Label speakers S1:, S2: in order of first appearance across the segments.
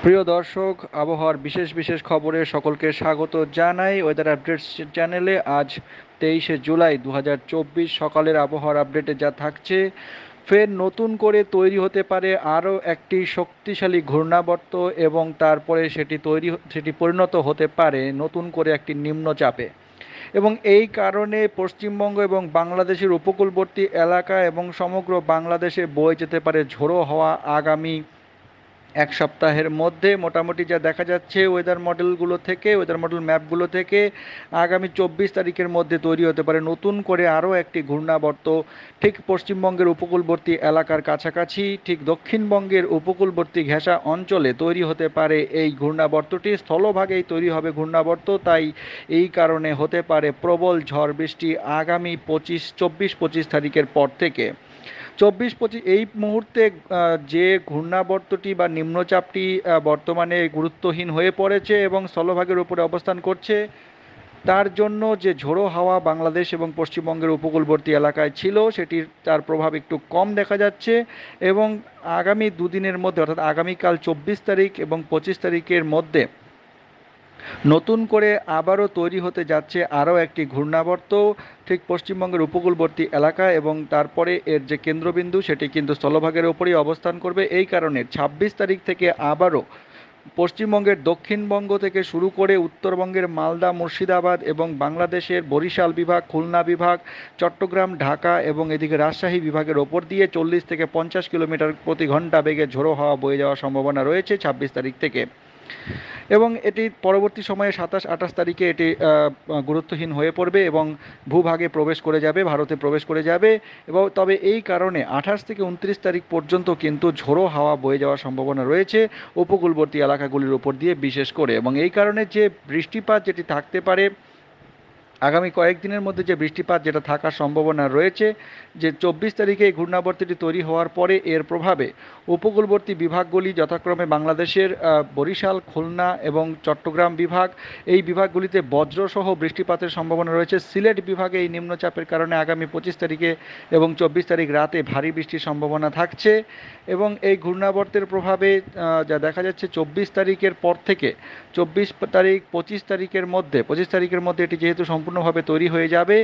S1: প্রিয় দর্শক, আবহাওয়ার বিশেষ বিশেষ খবরে সকলকে স্বাগত জানাই ওয়েদার আপডেটস চ্যানেলে। আজ 23শে জুলাই 2024 সকালের আবহাওয়ার আপডেটে যা থাকছে, ফের নতুন করে তৈরি হতে পারে আরও একটি শক্তিশালী ঘূর্ণাবর্ত এবং তারপরে সেটি পরিণত হতে পারে নতুন করে একটি নিম্নচাপে। এবং এই কারণে পশ্চিমবঙ্গ এবং বাংলাদেশের উপকূলবর্তী এলাকা এবং সমগ্র বাংলাদেশে বয়ে যেতে পারে ঝোড়ো হাওয়া। আগামী এক সপ্তাহের মধ্যে মোটামুটি যা দেখা যাচ্ছে ওয়েদার মডেল ম্যাপগুলো থেকে আগামী 24 তারিখের মধ্যে তৈরি হতে পারে নতুন করে আরও একটি ঘূর্ণাবর্ত, ঠিক পশ্চিমবঙ্গের উপকূলবর্তী এলাকার কাছাকাছি, ঠিক দক্ষিণবঙ্গের উপকূলবর্তী ঘেঁষা অঞ্চলে তৈরি হতে পারে এই ঘূর্ণাবর্তটি। স্থলভাগেই তৈরি হবে ঘূর্ণাবর্ত, তাই এই কারণে হতে পারে প্রবল ঝড় বৃষ্টি আগামী 24-25 তারিখের পর থেকে। 24-25 এই মুহূর্তে যে ঘূর্ণাবর্তটি বা নিম্নচাপটি বর্তমানে গুরুত্বহীন হয়ে পড়েছে এবং স্থলভাগের উপরে অবস্থান করছে, তার জন্য যে ঝোড়ো হাওয়া বাংলাদেশ এবং পশ্চিমবঙ্গের উপকূলবর্তী এলাকায় ছিল তার প্রভাব একটু কম দেখা যাচ্ছে। এবং আগামী দুদিনের মধ্যে, অর্থাৎ আগামীকাল 24 তারিখ এবং 25 তারিখের মধ্যে নতুন করে আবারও তৈরি হতে যাচ্ছে আরও একটি ঘূর্ণাবর্ত, ঠিক পশ্চিমবঙ্গের উপকূলবর্তী এলাকা, এবং তারপরে এর যে কেন্দ্রবিন্দু সেটি কিন্তু স্থলভাগের ওপরেই অবস্থান করবে। এই কারণে 26 তারিখ থেকে আবারও পশ্চিমবঙ্গের দক্ষিণবঙ্গ থেকে শুরু করে উত্তরবঙ্গের মালদা, মুর্শিদাবাদ এবং বাংলাদেশের বরিশাল বিভাগ, খুলনা বিভাগ, চট্টগ্রাম, ঢাকা এবং এদিকে রাজশাহী বিভাগের ওপর দিয়ে 40 থেকে 50 কিলোমিটার প্রতি ঘন্টা বেগে ঝোড়ো হাওয়া বয়ে যাওয়ার সম্ভাবনা রয়েছে 26 তারিখ থেকে। এবং এটি পরবর্তী সময়ে 27-28 তারিখে এটি গুরুত্বহীন হয়ে পড়বে এবং ভূভাগে প্রবেশ করে যাবে, ভারতে প্রবেশ করে যাবে। এবং তবে এই কারণে 28 থেকে 29 তারিখ পর্যন্ত কিন্তু ঝোড়ো হাওয়া বয়ে যাওয়ার সম্ভাবনা রয়েছে উপকূলবর্তী এলাকাগুলির উপর দিয়ে বিশেষ করে। এবং এই কারণে যে বৃষ্টিপাত যেটি থাকতে পারে আগামী কয়েকদিনের মধ্যে, যে বৃষ্টিপাত যেটা থাকার সম্ভাবনা রয়েছে, যে 24 তারিখে এই ঘূর্ণাবর্তটি তৈরি হওয়ার পরে এর প্রভাবে উপকূলবর্তী বিভাগগুলি যথাক্রমে বাংলাদেশের বরিশাল, খুলনা এবং চট্টগ্রাম বিভাগ, এই বিভাগগুলিতে বজ্রসহ বৃষ্টিপাতের সম্ভাবনা রয়েছে। সিলেট বিভাগে এই নিম্নচাপের কারণে আগামী 25 তারিখে এবং 24 তারিখ রাতে ভারী বৃষ্টির সম্ভাবনা থাকছে। এবং এই ঘূর্ণাবর্তের প্রভাবে যা দেখা যাচ্ছে 24 তারিখের পর থেকে 24 তারিখ 25 তারিখের মধ্যে এটি যেহেতু সম্পূর্ণভাবে তৈরি হয়ে যাবে,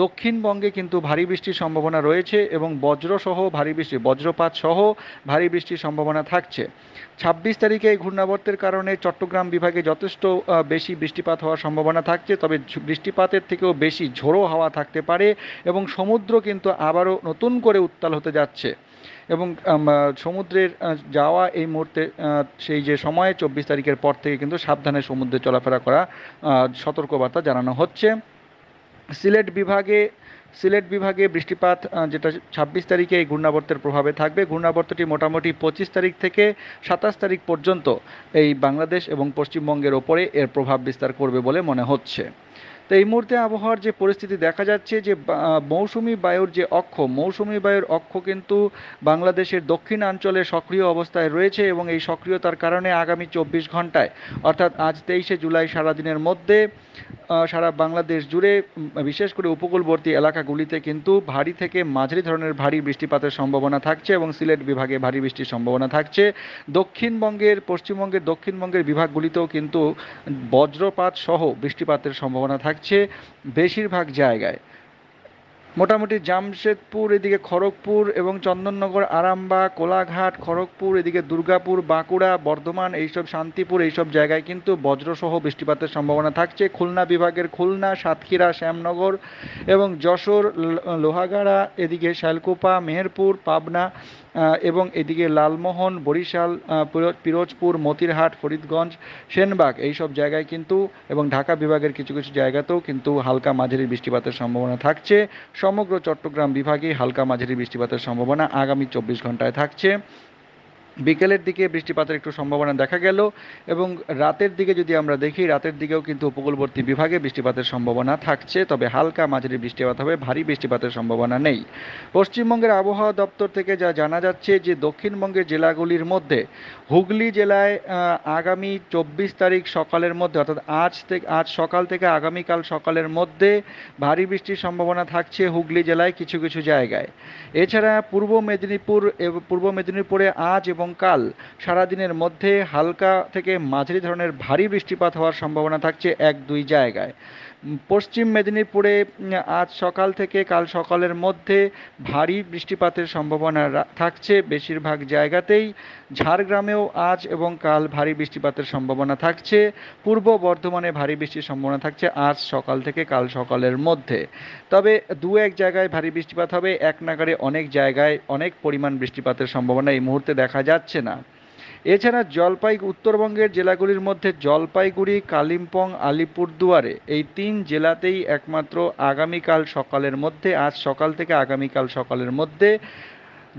S1: দক্ষিণবঙ্গে কিন্তু ভারী বৃষ্টির সম্ভাবনা রয়েছে এবং বজ্রপাত সহ ভারী বৃষ্টির সম্ভাবনা থাকছে। 26 তারিখে এই ঘূর্ণাবর্তের কারণে চট্টগ্রাম বিভাগে যথেষ্ট বেশি বৃষ্টিপাত হওয়ার সম্ভাবনা থাকছে, তবে বৃষ্টিপাতের থেকেও বেশি ঝোড়ো হাওয়া থাকতে পারে এবং সমুদ্র কিন্তু আবারও নতুন করে উত্তাল হতে যাচ্ছে। এবং সমুদ্রের যাওয়া এই মুহূর্তে, সেই যে সময়ে 24 তারিখের পর থেকে কিন্তু সাবধানে সমুদ্রে চলাফেরা করা সতর্কবার্তা জানানো হচ্ছে। সিলেট বিভাগে সিলেট বিভাগে বৃষ্টিপাত যেটা 26 তারিখে এই ঘূর্ণাবর্তের প্রভাবে থাকবে। ঘূর্ণাবর্তটি মোটামুটি 25 তারিখ থেকে 27 তারিখ পর্যন্ত এই বাংলাদেশ এবং পশ্চিমবঙ্গের ওপরে এর প্রভাব বিস্তার করবে বলে মনে হচ্ছে। তো এই মুহূর্তে আবহাওয়ার যে পরিস্থিতি দেখা যাচ্ছে, যে মৌসুমি বায়ুর অক্ষ কিন্তু বাংলাদেশের দক্ষিণাঞ্চলে সক্রিয় অবস্থায় রয়েছে এবং এই সক্রিয়তার কারণে আগামী 24 ঘন্টায়, অর্থাৎ আজ 23শে জুলাই সারাদিনের মধ্যে সারা বাংলাদেশ জুড়ে বিশেষ করে উপকূলবর্তী এলাকাগুলিতে কিন্তু ভারী থেকে মাঝারি ধরনের ভারী বৃষ্টিপাতের সম্ভাবনা থাকছে এবং সিলেট বিভাগে ভারী বৃষ্টির সম্ভাবনা থাকছে। দক্ষিণবঙ্গের বিভাগগুলিতেও কিন্তু বজ্রপাত সহ বৃষ্টিপাতের সম্ভাবনা থাকছে বেশিরভাগ জায়গায়। মোটামুটি জামশেদপুর, এদিকে খড়গপুর এবং চন্দননগর, আরামবাগ, কোলাঘাট, খড়গপুর, এদিকে দুর্গাপুর, বাঁকুড়া, বর্ধমান, এইসব শান্তিপুর, এইসব জায়গায় কিন্তু বজ্রসহ বৃষ্টিপাতের সম্ভাবনা থাকছে। খুলনা বিভাগের খুলনা, সাতক্ষীরা, শ্যামনগর এবং যশোর, লোহাগাড়া, এদিকে শালকুপা, মেহেরপুর, পাবনা এবং এদিকে লালমোহন, বরিশাল, পিরোজপুর, মতিরহাট, ফরিদগঞ্জ, সেনবাগ, এইসব জায়গায় কিন্তু, এবং ঢাকা বিভাগের কিছু কিছু জায়গাতেও কিন্তু হালকা মাঝারি বৃষ্টিপাতের সম্ভাবনা থাকছে। সমগ্র চট্টগ্রাম বিভাগে হালকা মাঝারি বৃষ্টিপাতের সম্ভাবনা আগামী 24 ঘন্টায় থাকছে। বিকেলের দিকে বৃষ্টিপাতের একটু সম্ভাবনা দেখা গেল এবং রাতের দিকে যদি আমরা দেখি, রাতের দিকেও কিন্তু উপকূলবর্তী বিভাগে বৃষ্টিপাতের সম্ভাবনা থাকছে, তবে হালকা মাঝারি বৃষ্টিপাত হবে, ভারী বৃষ্টিপাতের সম্ভাবনা নেই। পশ্চিমবঙ্গের আবহাওয়া দপ্তর থেকে যা জানা যাচ্ছে, যে দক্ষিণবঙ্গের জেলাগুলির মধ্যে হুগলি জেলায় আগামী 24 তারিখ সকালের মধ্যে, অর্থাৎ আজ সকাল থেকে আগামীকাল সকালের মধ্যে ভারী বৃষ্টির সম্ভাবনা থাকছে হুগলি জেলায় কিছু কিছু জায়গায়। এছাড়া পূর্ব মেদিনীপুরে আজ এবং এবং কাল সারাদিনের মধ্যে হালকা থেকে মাঝারি ধরনের ভারী বৃষ্টিপাত হওয়ার সম্ভাবনা থাকছে 1-2 জায়গায়। পশ্চিম মেদিনীপুরে আজ সকাল থেকে কাল সকালের মধ্যে ভারী বৃষ্টিপাতের সম্ভাবনা থাকছে বেশিরভাগ জায়গাতেই। ঝাড়গ্রামেও আজ এবং কাল ভারী বৃষ্টিপাতের সম্ভাবনা থাকছে। পূর্ব বর্ধমানে ভারী বৃষ্টির সম্ভাবনা থাকছে আজ সকাল থেকে কাল সকালের মধ্যে। তবে দু এক জায়গায় ভারী বৃষ্টিপাত হবে, এক নাগাড়ে অনেক জায়গায় অনেক পরিমাণ বৃষ্টিপাতের সম্ভাবনা এই মুহূর্তে দেখা যাচ্ছে না। এছাড়া উত্তরবঙ্গের জেলাগুলির মধ্যে জলপাইগুড়ি, কালিম্পং, আলিপুরদুয়ারে এই 3 জেলাতেই একমাত্র আগামীকাল সকালের মধ্যে, আজ সকাল থেকে আগামীকাল সকালের মধ্যে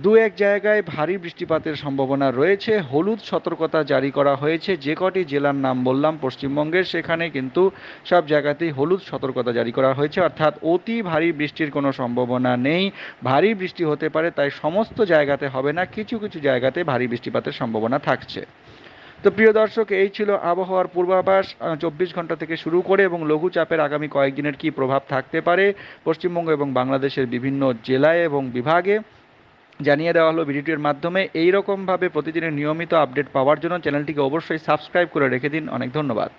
S1: দু এক জায়গায় ভারী বৃষ্টিপাতের সম্ভাবনা রয়েছে। হলুদ সতর্কতা জারি করা হয়েছে। যে কটি জেলার নাম বললাম পশ্চিমবঙ্গের, সেখানে কিন্তু সব জায়গাতেই হলুদ সতর্কতা জারি করা হয়েছে, অর্থাৎ অতি ভারী বৃষ্টির কোনো সম্ভাবনা নেই। ভারী বৃষ্টি হতে পারে, তাই সমস্ত জায়গাতে হবে না, কিছু কিছু জায়গাতে ভারী বৃষ্টিপাতের সম্ভাবনা থাকছে। তো প্রিয় দর্শক, এই ছিল আবহাওয়ার পূর্বাভাস 24 ঘন্টা থেকে শুরু করে, এবং লঘুচাপের আগামী কয়েকদিনের কী প্রভাব থাকতে পারে পশ্চিমবঙ্গ এবং বাংলাদেশের বিভিন্ন জেলায় এবং বিভাগে জানিয়ে দেওয়া হলো ভিডিওটির মাধ্যমে। এই রকমভাবে প্রতিদিনের নিয়মিত আপডেট পাওয়ার জন্য চ্যানেলটিকে অবশ্যই সাবস্ক্রাইব করে রেখে দিন। অনেক ধন্যবাদ।